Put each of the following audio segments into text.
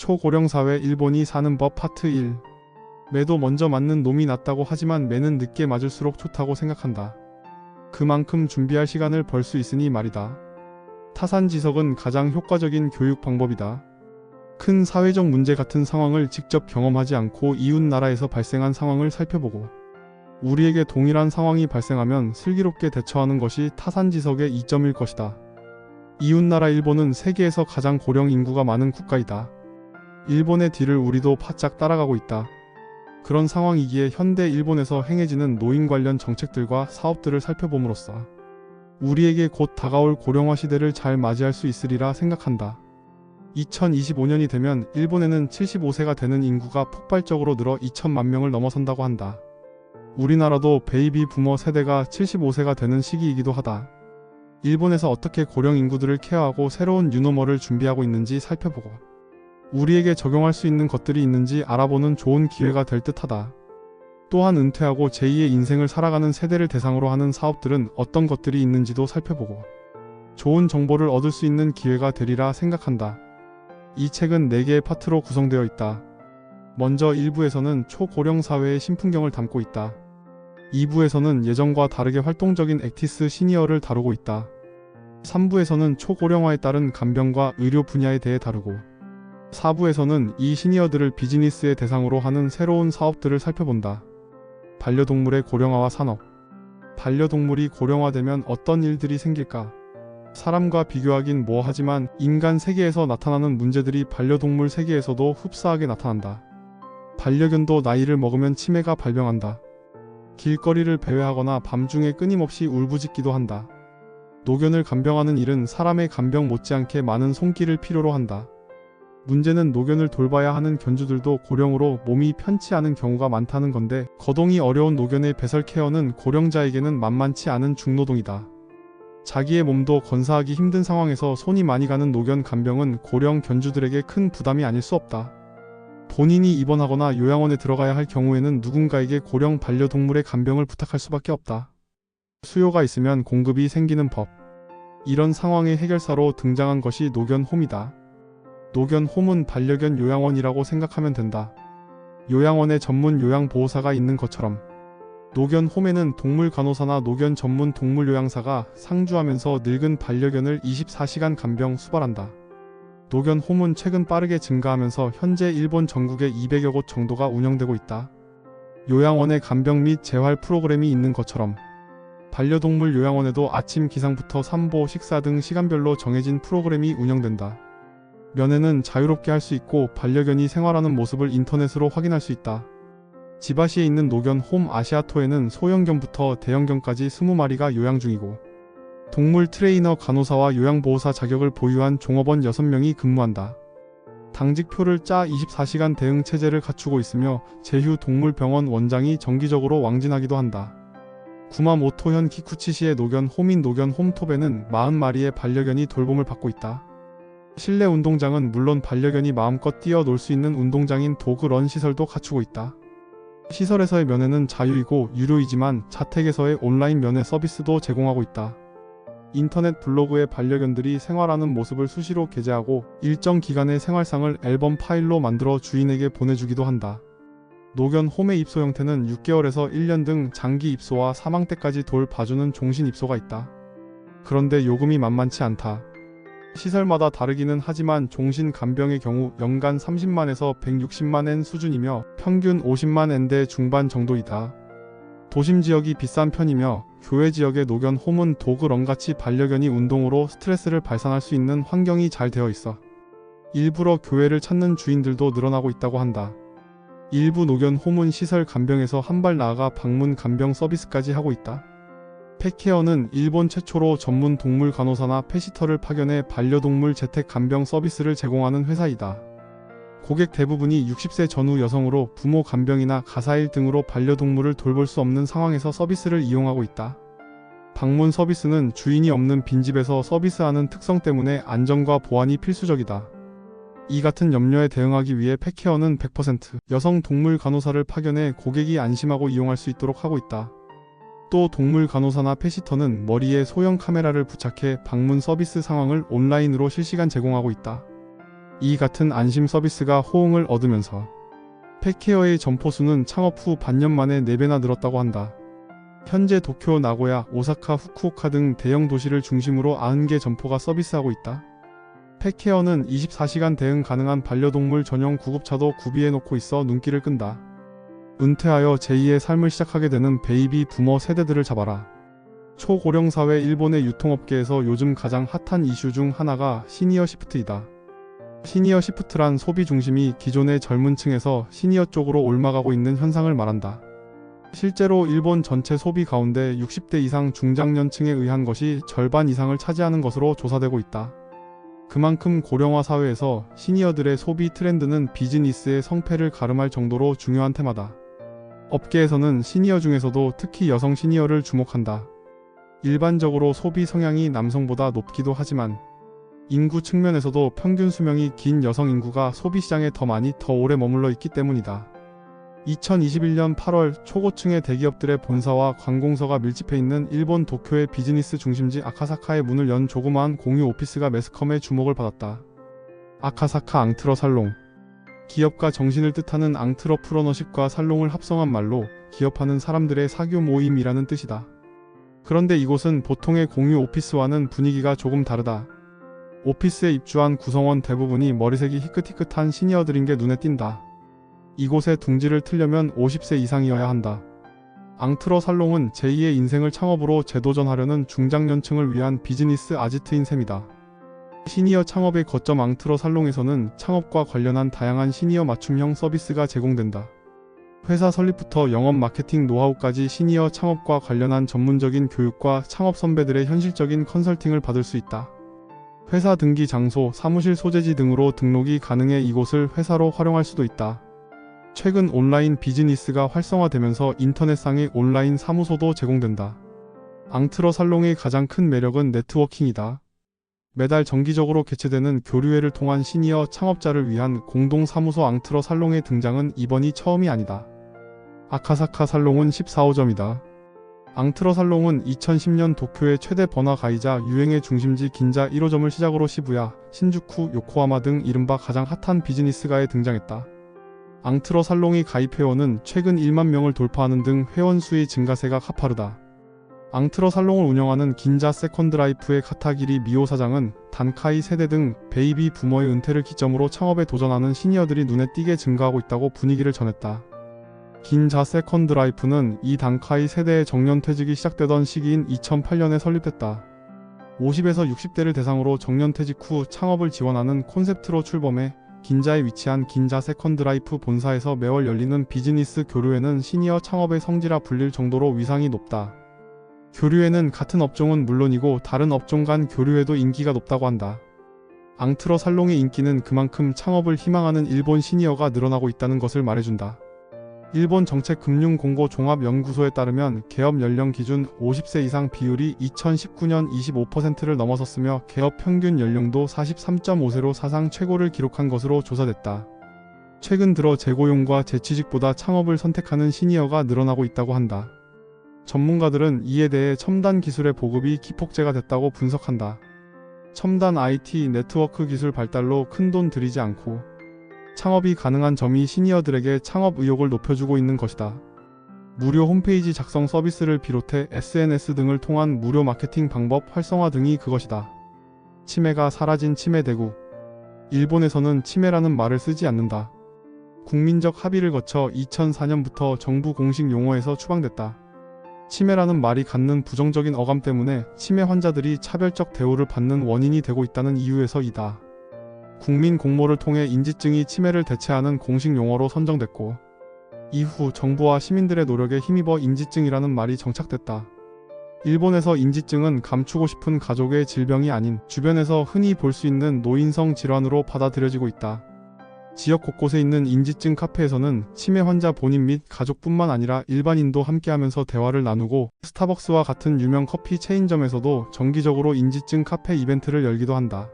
초고령 사회 일본이 사는 법 파트 1. 매도 먼저 맞는 놈이 낫다고 하지만 매는 늦게 맞을수록 좋다고 생각한다. 그만큼 준비할 시간을 벌 수 있으니 말이다. 타산지석은 가장 효과적인 교육 방법이다. 큰 사회적 문제 같은 상황을 직접 경험하지 않고 이웃 나라에서 발생한 상황을 살펴보고 우리에게 동일한 상황이 발생하면 슬기롭게 대처하는 것이 타산지석의 이점일 것이다. 이웃 나라 일본은 세계에서 가장 고령 인구가 많은 국가이다. 일본의 뒤를 우리도 바짝 따라가고 있다. 그런 상황이기에 현대 일본에서 행해지는 노인 관련 정책들과 사업들을 살펴봄으로써 우리에게 곧 다가올 고령화 시대를 잘 맞이할 수 있으리라 생각한다. 2025년이 되면 일본에는 75세가 되는 인구가 폭발적으로 늘어 2천만 명을 넘어선다고 한다. 우리나라도 베이비 부머 세대가 75세가 되는 시기이기도 하다. 일본에서 어떻게 고령 인구들을 케어하고 새로운 뉴노멀을 준비하고 있는지 살펴보고 우리에게 적용할 수 있는 것들이 있는지 알아보는 좋은 기회가 될 듯하다. 또한 은퇴하고 제2의 인생을 살아가는 세대를 대상으로 하는 사업들은 어떤 것들이 있는지도 살펴보고 좋은 정보를 얻을 수 있는 기회가 되리라 생각한다. 이 책은 4개의 파트로 구성되어 있다. 먼저 1부에서는 초고령 사회의 신풍경을 담고 있다. 2부에서는 예전과 다르게 활동적인 액티스 시니어를 다루고 있다. 3부에서는 초고령화에 따른 간병과 의료 분야에 대해 다루고 4부에서는 이 시니어들을 비즈니스의 대상으로 하는 새로운 사업들을 살펴본다. 반려동물의 고령화와 산업. 반려동물이 고령화되면 어떤 일들이 생길까? 사람과 비교하긴 뭐하지만 인간 세계에서 나타나는 문제들이 반려동물 세계에서도 흡사하게 나타난다. 반려견도 나이를 먹으면 치매가 발병한다. 길거리를 배회하거나 밤중에 끊임없이 울부짖기도 한다. 노견을 간병하는 일은 사람의 간병 못지않게 많은 손길을 필요로 한다. 문제는 노견을 돌봐야 하는 견주들도 고령으로 몸이 편치 않은 경우가 많다는 건데 거동이 어려운 노견의 배설 케어는 고령자에게는 만만치 않은 중노동이다. 자기의 몸도 건사하기 힘든 상황에서 손이 많이 가는 노견 간병은 고령 견주들에게 큰 부담이 아닐 수 없다. 본인이 입원하거나 요양원에 들어가야 할 경우에는 누군가에게 고령 반려동물의 간병을 부탁할 수밖에 없다. 수요가 있으면 공급이 생기는 법. 이런 상황의 해결사로 등장한 것이 노견홈이다. 노견홈은 반려견 요양원이라고 생각하면 된다. 요양원에 전문 요양보호사가 있는 것처럼 노견홈에는 동물 간호사나 노견 전문 동물 요양사가 상주하면서 늙은 반려견을 24시간 간병 수발한다. 노견홈은 최근 빠르게 증가하면서 현재 일본 전국에 200여 곳 정도가 운영되고 있다. 요양원에 간병 및 재활 프로그램이 있는 것처럼 반려동물 요양원에도 아침 기상부터 산보, 식사 등 시간별로 정해진 프로그램이 운영된다. 면회는 자유롭게 할 수 있고 반려견이 생활하는 모습을 인터넷으로 확인할 수 있다. 지바시에 있는 노견홈 아시아토에는 소형견부터 대형견까지 20마리가 요양 중이고 동물 트레이너 간호사와 요양보호사 자격을 보유한 종업원 6명이 근무한다. 당직표를 짜 24시간 대응 체제를 갖추고 있으며 제휴 동물병원 원장이 정기적으로 왕진하기도 한다. 구마모토현 키쿠치시의 노견홈인 노견홈톱에는 40마리의 반려견이 돌봄을 받고 있다. 실내 운동장은 물론 반려견이 마음껏 뛰어놀 수 있는 운동장인 도그런 시설도 갖추고 있다. 시설에서의 면회는 자유이고 유료이지만 자택에서의 온라인 면회 서비스도 제공하고 있다. 인터넷 블로그에 반려견들이 생활하는 모습을 수시로 게재하고 일정 기간의 생활상을 앨범 파일로 만들어 주인에게 보내주기도 한다. 노견홈의 입소 형태는 6개월에서 1년 등 장기 입소와 사망 때까지 봐주는 종신 입소가 있다. 그런데 요금이 만만치 않다. 시설마다 다르기는 하지만 종신 간병의 경우 연간 30만에서 160만 엔 수준이며 평균 50만 엔대 중반 정도이다. 도심 지역이 비싼 편이며 교외 지역의 노견홈은 도그런같이 반려견이 운동으로 스트레스를 발산할 수 있는 환경이 잘 되어 있어 일부러 교외를 찾는 주인들도 늘어나고 있다고 한다. 일부 노견홈은 시설 간병에서 한 발 나아가 방문 간병 서비스까지 하고 있다. 펫케어는 일본 최초로 전문 동물 간호사나 펫시터를 파견해 반려동물 재택 간병 서비스를 제공하는 회사이다. 고객 대부분이 60세 전후 여성으로 부모 간병이나 가사일 등으로 반려동물을 돌볼 수 없는 상황에서 서비스를 이용하고 있다. 방문 서비스는 주인이 없는 빈집에서 서비스하는 특성 때문에 안전과 보안이 필수적이다. 이 같은 염려에 대응하기 위해 펫케어는 100% 여성 동물 간호사를 파견해 고객이 안심하고 이용할 수 있도록 하고 있다. 또 동물 간호사나 펫시터는 머리에 소형 카메라를 부착해 방문 서비스 상황을 온라인으로 실시간 제공하고 있다. 이 같은 안심 서비스가 호응을 얻으면서 펫케어의 점포수는 창업 후 반년 만에 4배나 늘었다고 한다. 현재 도쿄, 나고야, 오사카, 후쿠오카 등 대형 도시를 중심으로 90개 점포가 서비스하고 있다. 펫케어는 24시간 대응 가능한 반려동물 전용 구급차도 구비해 놓고 있어 눈길을 끈다. 은퇴하여 제2의 삶을 시작하게 되는 베이비 부머 세대들을 잡아라. 초고령 사회 일본의 유통업계에서 요즘 가장 핫한 이슈 중 하나가 시니어 시프트이다. 시니어 시프트란 소비 중심이 기존의 젊은 층에서 시니어 쪽으로 옮아가고 있는 현상을 말한다. 실제로 일본 전체 소비 가운데 60대 이상 중장년층에 의한 것이 절반 이상을 차지하는 것으로 조사되고 있다. 그만큼 고령화 사회에서 시니어들의 소비 트렌드는 비즈니스의 성패를 가름할 정도로 중요한 테마다. 업계에서는 시니어 중에서도 특히 여성 시니어를 주목한다. 일반적으로 소비 성향이 남성보다 높기도 하지만 인구 측면에서도 평균 수명이 긴 여성 인구가 소비시장에 더 많이 더 오래 머물러 있기 때문이다. 2021년 8월 초고층의 대기업들의 본사와 관공서가 밀집해 있는 일본 도쿄의 비즈니스 중심지 아카사카의 문을 연 조그마한 공유 오피스가 매스컴의 주목을 받았다. 아카사카 앙트러 살롱. 기업가 정신을 뜻하는 앙트러프러너십과 살롱을 합성한 말로 기업하는 사람들의 사교 모임이라는 뜻이다. 그런데 이곳은 보통의 공유 오피스와는 분위기가 조금 다르다. 오피스에 입주한 구성원 대부분이 머리색이 희끗희끗한 시니어들인 게 눈에 띈다. 이곳의 둥지를 틀려면 50세 이상이어야 한다. 앙트러 살롱은 제2의 인생을 창업으로 재도전하려는 중장년층을 위한 비즈니스 아지트인 셈이다. 시니어 창업의 거점 앙트러 살롱에서는 창업과 관련한 다양한 시니어 맞춤형 서비스가 제공된다. 회사 설립부터 영업 마케팅 노하우까지 시니어 창업과 관련한 전문적인 교육과 창업 선배들의 현실적인 컨설팅을 받을 수 있다. 회사 등기 장소, 사무실 소재지 등으로 등록이 가능해 이곳을 회사로 활용할 수도 있다. 최근 온라인 비즈니스가 활성화되면서 인터넷상의 온라인 사무소도 제공된다. 앙트러 살롱의 가장 큰 매력은 네트워킹이다. 매달 정기적으로 개최되는 교류회를 통한 시니어 창업자를 위한 공동 사무소 앙트러 살롱의 등장은 이번이 처음이 아니다. 아카사카 살롱은 14호점이다. 앙트러 살롱은 2010년 도쿄의 최대 번화가이자 유행의 중심지 긴자 1호점을 시작으로 시부야, 신주쿠, 요코하마 등 이른바 가장 핫한 비즈니스가에 등장했다. 앙트러 살롱의 가입 회원은 최근 1만 명을 돌파하는 등 회원 수의 증가세가 가파르다. 앙트러 살롱을 운영하는 긴자 세컨드라이프의 카타기리 미오 사장은 단카이 세대 등 베이비 부머의 은퇴를 기점으로 창업에 도전하는 시니어들이 눈에 띄게 증가하고 있다고 분위기를 전했다. 긴자 세컨드라이프는 이 단카이 세대의 정년퇴직이 시작되던 시기인 2008년에 설립됐다. 50에서 60대를 대상으로 정년퇴직 후 창업을 지원하는 콘셉트로 출범해 긴자에 위치한 긴자 세컨드라이프 본사에서 매월 열리는 비즈니스 교류회는 시니어 창업의 성지라 불릴 정도로 위상이 높다. 교류회는 같은 업종은 물론이고 다른 업종 간 교류회도 인기가 높다고 한다. 앙트러 살롱의 인기는 그만큼 창업을 희망하는 일본 시니어가 늘어나고 있다는 것을 말해준다. 일본 정책금융공고종합연구소에 따르면 개업 연령 기준 50세 이상 비율이 2019년 25%를 넘어섰으며 개업 평균 연령도 43.5세로 사상 최고를 기록한 것으로 조사됐다. 최근 들어 재고용과 재취직보다 창업을 선택하는 시니어가 늘어나고 있다고 한다. 전문가들은 이에 대해 첨단 기술의 보급이 기폭제가 됐다고 분석한다. 첨단 IT 네트워크 기술 발달로 큰돈 들이지 않고 창업이 가능한 점이 시니어들에게 창업 의욕을 높여주고 있는 것이다. 무료 홈페이지 작성 서비스를 비롯해 SNS 등을 통한 무료 마케팅 방법 활성화 등이 그것이다. 치매가 사라진 치매 대국. 일본에서는 치매라는 말을 쓰지 않는다. 국민적 합의를 거쳐 2004년부터 정부 공식 용어에서 추방됐다. 치매라는 말이 갖는 부정적인 어감 때문에 치매 환자들이 차별적 대우를 받는 원인이 되고 있다는 이유에서이다. 국민 공모를 통해 인지증이 치매를 대체하는 공식 용어로 선정됐고 이후 정부와 시민들의 노력에 힘입어 인지증이라는 말이 정착됐다. 일본에서 인지증은 감추고 싶은 가족의 질병이 아닌 주변에서 흔히 볼 수 있는 노인성 질환으로 받아들여지고 있다. 지역 곳곳에 있는 인지증 카페에서는 치매 환자 본인 및 가족뿐만 아니라 일반인도 함께하면서 대화를 나누고 스타벅스와 같은 유명 커피 체인점에서도 정기적으로 인지증 카페 이벤트를 열기도 한다.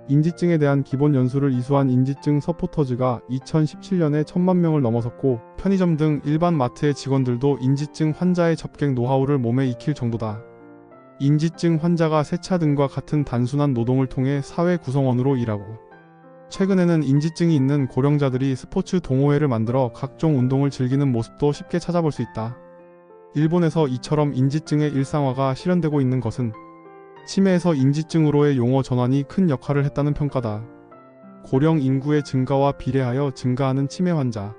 인지증에 대한 기본 연수를 이수한 인지증 서포터즈가 2017년에 1000만 명을 넘어섰고 편의점 등 일반 마트의 직원들도 인지증 환자의 접객 노하우를 몸에 익힐 정도다. 인지증 환자가 세차 등과 같은 단순한 노동을 통해 사회 구성원으로 일하고 최근에는 인지증이 있는 고령자들이 스포츠 동호회를 만들어 각종 운동을 즐기는 모습도 쉽게 찾아볼 수 있다. 일본에서 이처럼 인지증의 일상화가 실현되고 있는 것은 치매에서 인지증으로의 용어 전환이 큰 역할을 했다는 평가다. 고령 인구의 증가와 비례하여 증가하는 치매 환자.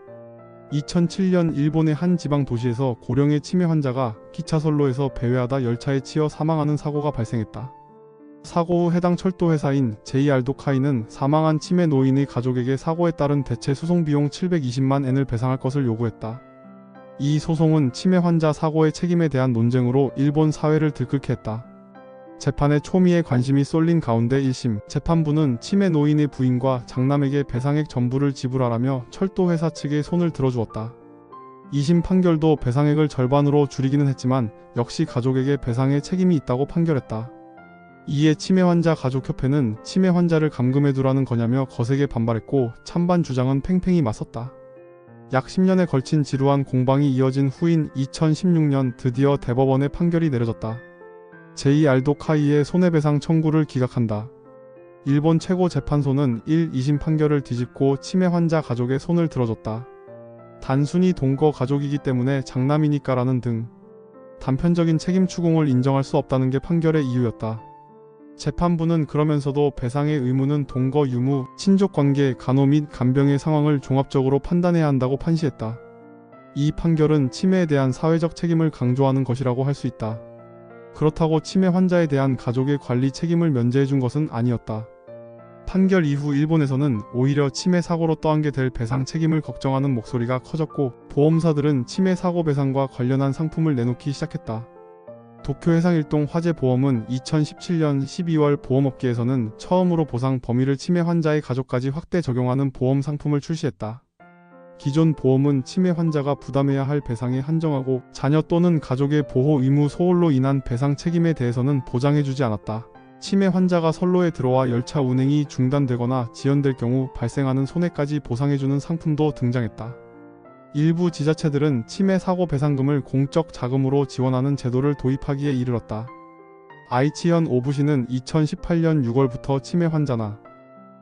2007년 일본의 한 지방 도시에서 고령의 치매 환자가 기차선로에서 배회하다 열차에 치여 사망하는 사고가 발생했다. 사고 후 해당 철도 회사인 JR도카이는 사망한 치매 노인의 가족에게 사고에 따른 대체 소송 비용 720만 엔을 배상할 것을 요구했다. 이 소송은 치매 환자 사고의 책임에 대한 논쟁으로 일본 사회를 들끓게 했다. 재판에 초미의 관심이 쏠린 가운데 1심 재판부는 치매 노인의 부인과 장남에게 배상액 전부를 지불하라며 철도 회사 측에 손을 들어주었다. 2심 판결도 배상액을 절반으로 줄이기는 했지만 역시 가족에게 배상의 책임이 있다고 판결했다. 이에 치매 환자 가족협회는 치매 환자를 감금해두라는 거냐며 거세게 반발했고 찬반 주장은 팽팽히 맞섰다. 약 10년에 걸친 지루한 공방이 이어진 후인 2016년 드디어 대법원의 판결이 내려졌다. JR도카이의 손해배상 청구를 기각한다. 일본 최고재판소는 1, 2심 판결을 뒤집고 치매 환자 가족의 손을 들어줬다. 단순히 동거 가족이기 때문에 장남이니까라는 등 단편적인 책임 추궁을 인정할 수 없다는 게 판결의 이유였다. 재판부는 그러면서도 배상의 의무는 동거 유무, 친족관계, 간호 및 간병의 상황을 종합적으로 판단해야 한다고 판시했다. 이 판결은 치매에 대한 사회적 책임을 강조하는 것이라고 할 수 있다. 그렇다고 치매 환자에 대한 가족의 관리 책임을 면제해준 것은 아니었다. 판결 이후 일본에서는 오히려 치매 사고로 떠안게 될 배상 책임을 걱정하는 목소리가 커졌고 보험사들은 치매 사고 배상과 관련한 상품을 내놓기 시작했다. 도쿄 해상일동 화재 보험은 2017년 12월 보험업계에서는 처음으로 보상 범위를 치매 환자의 가족까지 확대 적용하는 보험 상품을 출시했다. 기존 보험은 치매 환자가 부담해야 할 배상에 한정하고 자녀 또는 가족의 보호 의무 소홀로 인한 배상 책임에 대해서는 보장해주지 않았다. 치매 환자가 선로에 들어와 열차 운행이 중단되거나 지연될 경우 발생하는 손해까지 보상해주는 상품도 등장했다. 일부 지자체들은 치매 사고 배상금을 공적 자금으로 지원하는 제도를 도입하기에 이르렀다. 아이치현 오부시는 2018년 6월부터 치매 환자나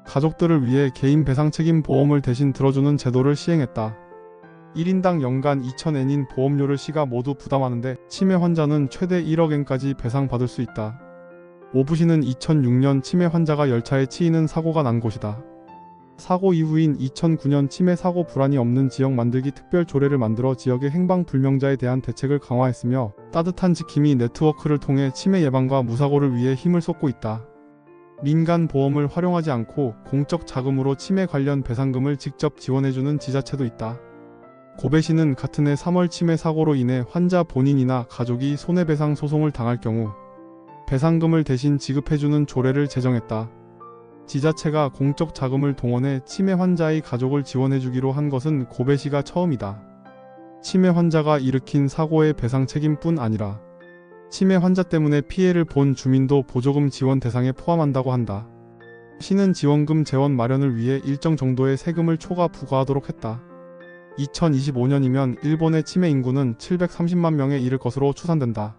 가족들을 위해 개인 배상 책임 보험을 대신 들어주는 제도를 시행했다. 1인당 연간 2,000엔인 보험료를 시가 모두 부담하는데 치매 환자는 최대 1억엔까지 배상받을 수 있다. 오부시는 2006년 치매 환자가 열차에 치이는 사고가 난 곳이다. 사고 이후인 2009년 치매 사고 불안이 없는 지역 만들기 특별 조례를 만들어 지역의 행방불명자에 대한 대책을 강화했으며 따뜻한 지킴이 네트워크를 통해 치매 예방과 무사고를 위해 힘을 쏟고 있다. 민간 보험을 활용하지 않고 공적 자금으로 치매 관련 배상금을 직접 지원해주는 지자체도 있다. 고베시는 같은 해 3월 치매 사고로 인해 환자 본인이나 가족이 손해배상 소송을 당할 경우 배상금을 대신 지급해주는 조례를 제정했다. 지자체가 공적 자금을 동원해 치매 환자의 가족을 지원해주기로 한 것은 고베시가 처음이다. 치매 환자가 일으킨 사고의 배상 책임뿐 아니라 치매 환자 때문에 피해를 본 주민도 보조금 지원 대상에 포함한다고 한다. 시는 지원금 재원 마련을 위해 일정 정도의 세금을 초과 부과하도록 했다. 2025년이면 일본의 치매 인구는 730만 명에 이를 것으로 추산된다.